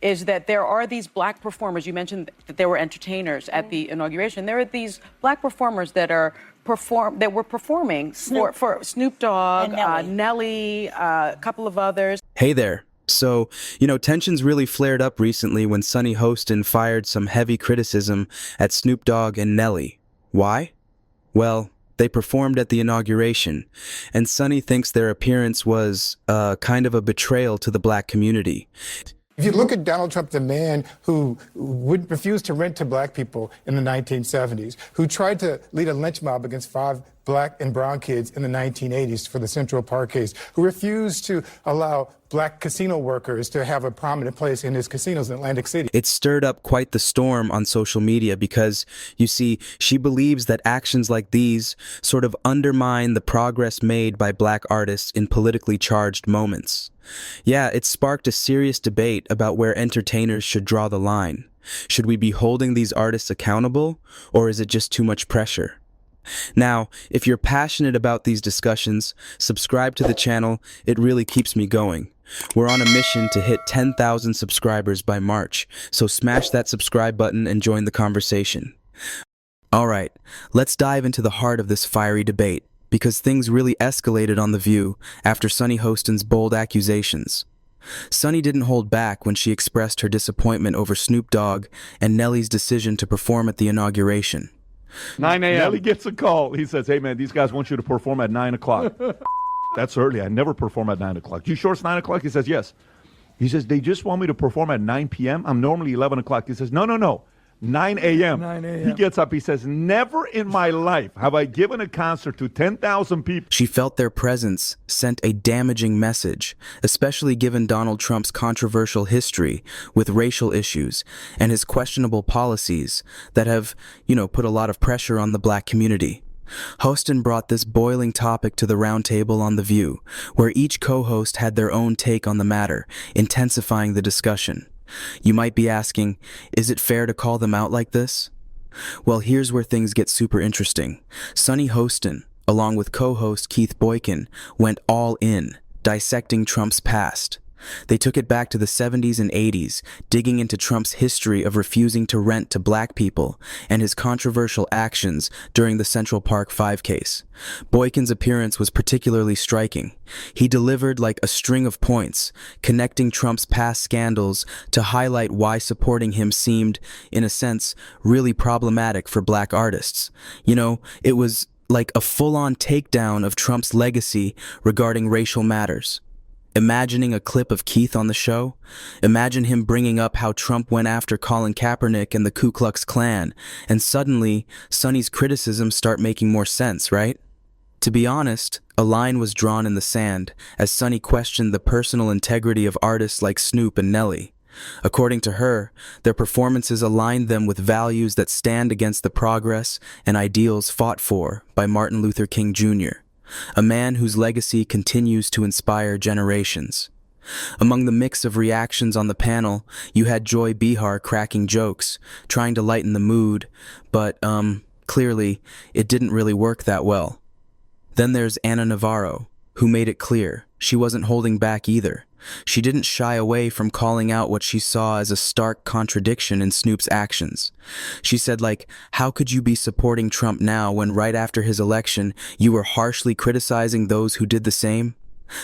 is that there are these black performers. You mentioned that there were entertainers at the inauguration. There are these black performers that were performing for Snoop Dogg, Nelly, a couple of others. Hey there. So, tensions really flared up recently when Sonny Hostin fired some heavy criticism at Snoop Dogg and Nelly. Why? Well, they performed at the inauguration, and Sonny thinks their appearance was kind of a betrayal to the black community. If you look at Donald Trump, the man who would refuse to rent to black people in the 1970s, who tried to lead a lynch mob against 5 black and brown kids in the 1980s for the Central Park case, who refused to allow black casino workers to have a prominent place in his casinos in Atlantic City. It stirred up quite the storm on social media because, you see, she believes that actions like these sort of undermine the progress made by black artists in politically charged moments. Yeah, it sparked a serious debate about where entertainers should draw the line. Should we be holding these artists accountable, or is it just too much pressure? Now, if you're passionate about these discussions, subscribe to the channel. It really keeps me going. We're on a mission to hit 10,000 subscribers by March, so smash that subscribe button and join the conversation. Alright, let's dive into the heart of this fiery debate, because things really escalated on The View after Sonny Hostin's bold accusations. Sonny didn't hold back when she expressed her disappointment over Snoop Dogg and Nelly's decision to perform at the inauguration. 9 a.m. Nelly gets a call. He says, hey, man, these guys want you to perform at 9 o'clock. That's early. I never perform at 9 o'clock. You sure it's 9 o'clock? He says, yes. He says, they just want me to perform at 9 p.m.? I'm normally 11 o'clock. He says, no. 9 a.m. 9 a.m. He gets up. He says, never in my life have I given a concert to 10,000 people. She felt their presence sent a damaging message, especially given Donald Trump's controversial history with racial issues and his questionable policies that have, put a lot of pressure on the black community. Hostin brought this boiling topic to the roundtable on The View, where each co-host had their own take on the matter, intensifying the discussion. You might be asking, is it fair to call them out like this? Well, here's where things get super interesting. Sonny Hostin, along with co-host Keith Boykin, went all in, dissecting Trump's past. They took it back to the 70s and 80s, digging into Trump's history of refusing to rent to black people and his controversial actions during the Central Park 5 case. Boykin's appearance was particularly striking. He delivered like a string of points, connecting Trump's past scandals to highlight why supporting him seemed, in a sense, really problematic for black artists. It was like a full-on takedown of Trump's legacy regarding racial matters. Imagining a clip of Keith on the show? Imagine him bringing up how Trump went after Colin Kaepernick and the Ku Klux Klan, and suddenly, Sonny's criticisms start making more sense, right? To be honest, a line was drawn in the sand as Sonny questioned the personal integrity of artists like Snoop and Nelly. According to her, their performances aligned them with values that stand against the progress and ideals fought for by Martin Luther King Jr., a man whose legacy continues to inspire generations. Among the mix of reactions on the panel, you had Joy Behar cracking jokes, trying to lighten the mood, but, clearly, it didn't really work that well. Then there's Ana Navarro, who made it clear she wasn't holding back either. She didn't shy away from calling out what she saw as a stark contradiction in Snoop's actions. She said, how could you be supporting Trump now when right after his election, you were harshly criticizing those who did the same?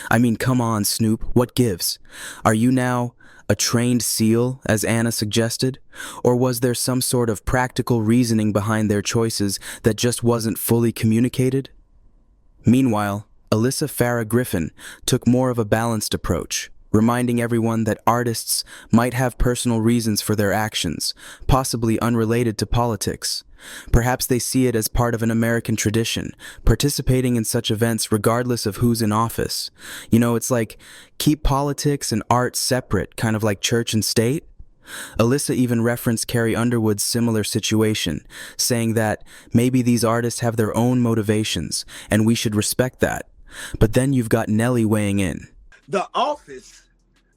I mean, come on, Snoop, what gives? Are you now a trained SEAL, as Anna suggested? Or was there some sort of practical reasoning behind their choices that just wasn't fully communicated? Meanwhile, Alyssa Farah Griffin took more of a balanced approach, reminding everyone that artists might have personal reasons for their actions, possibly unrelated to politics. Perhaps they see it as part of an American tradition, participating in such events regardless of who's in office. It's like, keep politics and art separate, kind of like church and state. Alyssa even referenced Carrie Underwood's similar situation, saying that maybe these artists have their own motivations, and we should respect that. But then you've got Nelly weighing in. The office,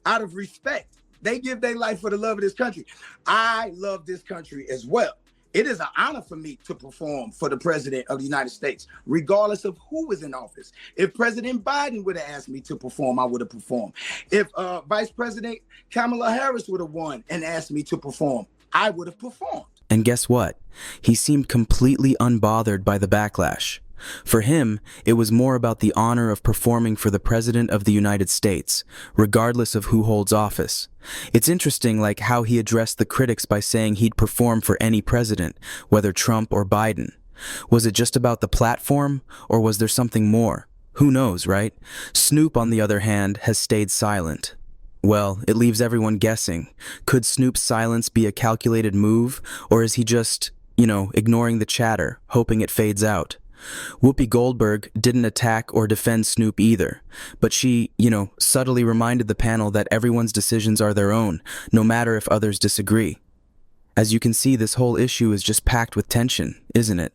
out of respect, they give their life for the love of this country. I love this country as well. It is an honor for me to perform for the president of the United States, regardless of who is in office. If President Biden would have asked me to perform, I would have performed. If Vice President Kamala Harris would have won and asked me to perform, I would have performed. And guess what? He seemed completely unbothered by the backlash. For him, it was more about the honor of performing for the President of the United States, regardless of who holds office. It's interesting, like, how he addressed the critics by saying he'd perform for any president, whether Trump or Biden. Was it just about the platform, or was there something more? Who knows, right? Snoop, on the other hand, has stayed silent. Well, it leaves everyone guessing. Could Snoop's silence be a calculated move, or is he just, ignoring the chatter, hoping it fades out? Whoopi Goldberg didn't attack or defend Snoop either, but she, subtly reminded the panel that everyone's decisions are their own, no matter if others disagree. As you can see, this whole issue is just packed with tension, isn't it?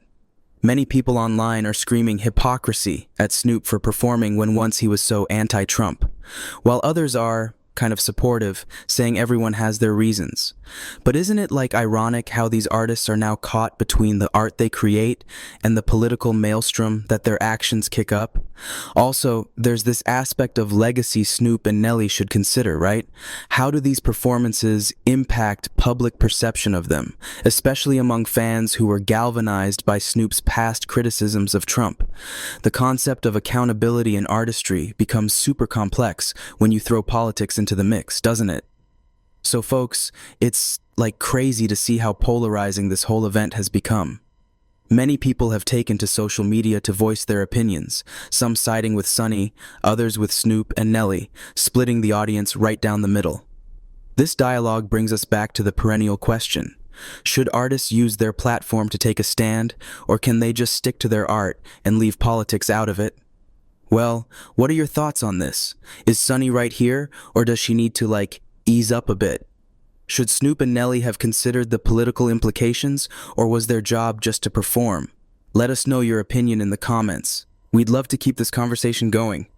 Many people online are screaming hypocrisy at Snoop for performing when once he was so anti-Trump, while others are kind of supportive, saying everyone has their reasons. But isn't it ironic how these artists are now caught between the art they create and the political maelstrom that their actions kick up? Also, there's this aspect of legacy Snoop and Nelly should consider, right? How do these performances impact public perception of them, especially among fans who were galvanized by Snoop's past criticisms of Trump? The concept of accountability in artistry becomes super complex when you throw politics into the mix, doesn't it? So folks, it's crazy to see how polarizing this whole event has become. Many people have taken to social media to voice their opinions, some siding with Sonny, others with Snoop and Nelly, splitting the audience right down the middle. This dialogue brings us back to the perennial question: should artists use their platform to take a stand, or can they just stick to their art and leave politics out of it? Well, what are your thoughts on this? Is Sonny right here, or does she need to, ease up a bit? Should Snoop and Nelly have considered the political implications, or was their job just to perform? Let us know your opinion in the comments. We'd love to keep this conversation going.